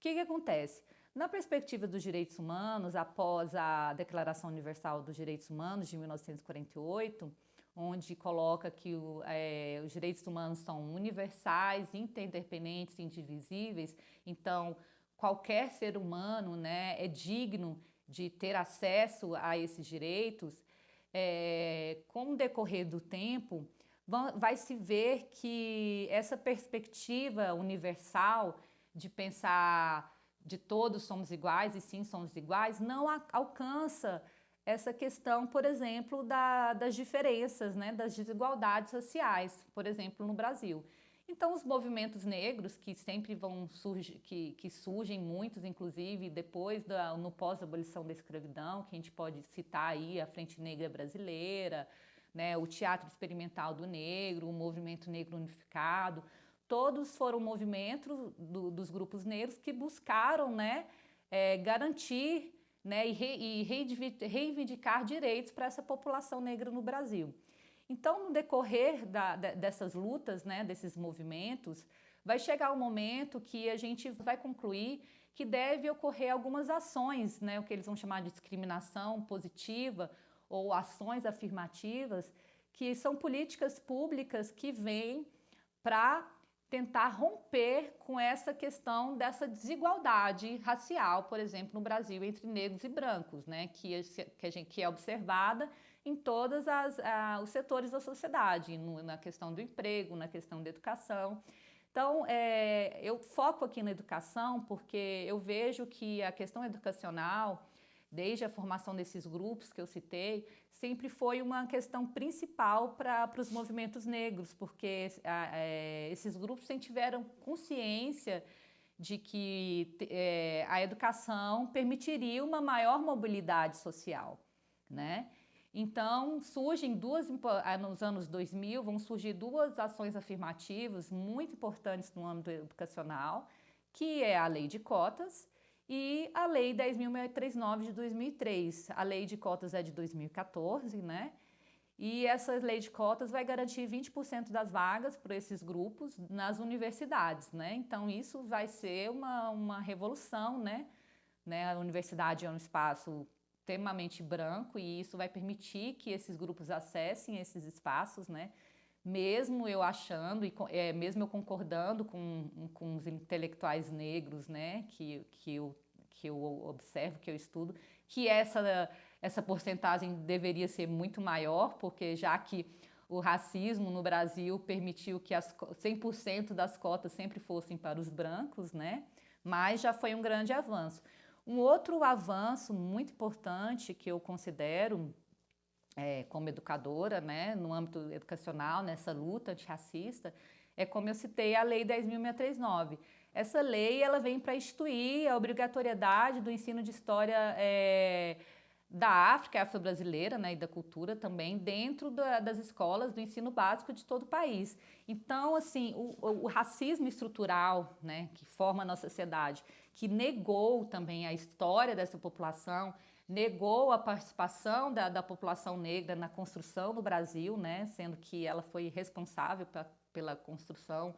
que acontece? Na perspectiva dos direitos humanos, após a Declaração Universal dos Direitos Humanos de 1948, onde coloca que os direitos humanos são universais, interdependentes e indivisíveis, então qualquer ser humano, né, é digno de ter acesso a esses direitos, com o decorrer do tempo, vai se ver que essa perspectiva universal de pensar de todos somos iguais e sim somos iguais, não alcança essa questão, por exemplo, das diferenças, né, das desigualdades sociais, por exemplo, no Brasil. Então, os movimentos negros, que sempre vão surgir, que surgem muitos, inclusive, depois no pós-abolição da escravidão, que a gente pode citar aí a Frente Negra Brasileira, né, o Teatro Experimental do Negro, o Movimento Negro Unificado, todos foram movimentos dos grupos negros que buscaram, né, garantir, né, e reivindicar direitos para essa população negra no Brasil. Então, no decorrer dessas lutas, né, desses movimentos, vai chegar um momento que a gente vai concluir que deve ocorrer algumas ações, né, o que eles vão chamar de discriminação positiva ou ações afirmativas, que são políticas públicas que vêm para tentar romper com essa questão dessa desigualdade racial, por exemplo, no Brasil, entre negros e brancos, né, que é observada em todos os setores da sociedade, na questão do emprego, na questão da educação. Então, eu foco aqui na educação porque eu vejo que a questão educacional, desde a formação desses grupos que eu citei, sempre foi uma questão principal para os movimentos negros, porque esses grupos sempre tiveram consciência de que a educação permitiria uma maior mobilidade social, né? Então, nos anos 2000, vão surgir duas ações afirmativas muito importantes no âmbito educacional, que é a Lei de Cotas e a Lei 10.639 de 2003. A Lei de Cotas é de 2014, né? E essa lei de cotas vai garantir 20% das vagas para esses grupos nas universidades, né? Então, isso vai ser uma revolução, né? A universidade é um espaço extremamente branco e isso vai permitir que esses grupos acessem esses espaços, né? Mesmo eu achando, mesmo eu concordando com os intelectuais negros, né? Que eu observo, que eu estudo, que essa porcentagem deveria ser muito maior, porque já que o racismo no Brasil permitiu que 100% das cotas sempre fossem para os brancos, né? Mas já foi um grande avanço. Um outro avanço muito importante que eu considero como educadora, né, no âmbito educacional, nessa luta antirracista, é como eu citei a Lei 10.639. Essa lei ela vem para instituir a obrigatoriedade do ensino de história da África afro-brasileira, né, e da cultura também dentro das escolas do ensino básico de todo o país. Então, assim, o racismo estrutural, né, que forma a nossa sociedade, que negou também a história dessa população, negou a participação da população negra na construção do Brasil, né, sendo que ela foi responsável pela construção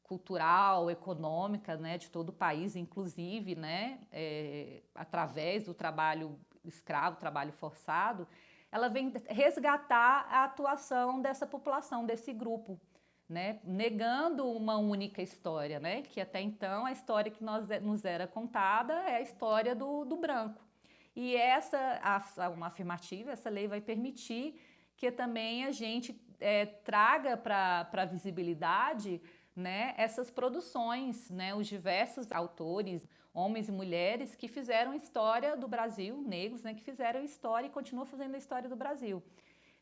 cultural, econômica, né, de todo o país, inclusive, né, através do trabalho escravo, trabalho forçado, ela vem resgatar a atuação dessa população, desse grupo, né, negando uma única história, né, que até então a história que nos era contada é a história do branco. E uma afirmativa, essa lei vai permitir que também a gente traga para a visibilidade, né, essas produções, né, os diversos autores, homens e mulheres que fizeram história do Brasil, negros, né, que fizeram história e continuam fazendo a história do Brasil.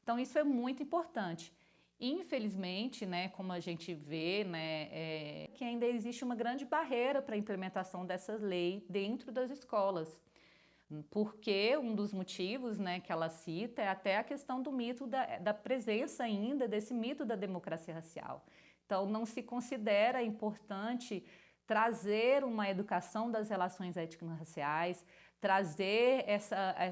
Então isso é muito importante. Infelizmente, né, como a gente vê, né, que ainda existe uma grande barreira para a implementação dessas leis dentro das escolas. Porque um dos motivos, né, que ela cita é até a questão do mito da presença ainda desse mito da democracia racial. Então, não se considera importante trazer uma educação das relações étnico-raciais, trazer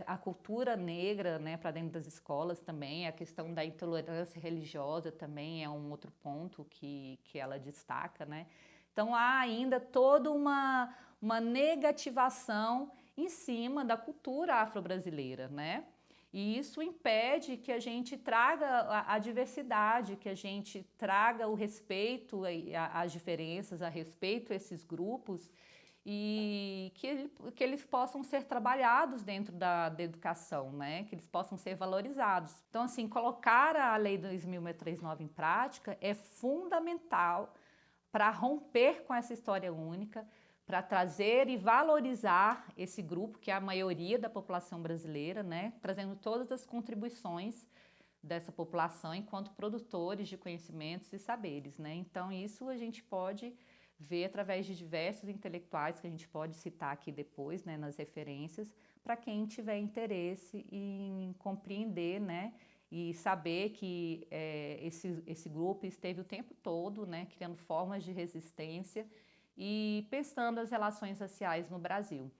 a cultura negra, né, para dentro das escolas também. A questão da intolerância religiosa também é um outro ponto que ela destaca, né? Então, Então há ainda toda uma negativação em cima da cultura afro-brasileira, né? E isso impede que a gente traga a diversidade, que a gente traga o respeito às diferenças, a respeito a esses grupos e que eles possam ser trabalhados dentro da educação, né? Que eles possam ser valorizados. Então, assim, colocar a Lei 2639 em prática é fundamental para romper com essa história única, para trazer e valorizar esse grupo, que é a maioria da população brasileira, né? Trazendo todas as contribuições dessa população enquanto produtores de conhecimentos e saberes, né? Então, isso a gente pode ver através de diversos intelectuais que a gente pode citar aqui depois, né, nas referências, para quem tiver interesse em compreender, né, e saber que esse grupo esteve o tempo todo, né, criando formas de resistência e pensando as relações raciais no Brasil.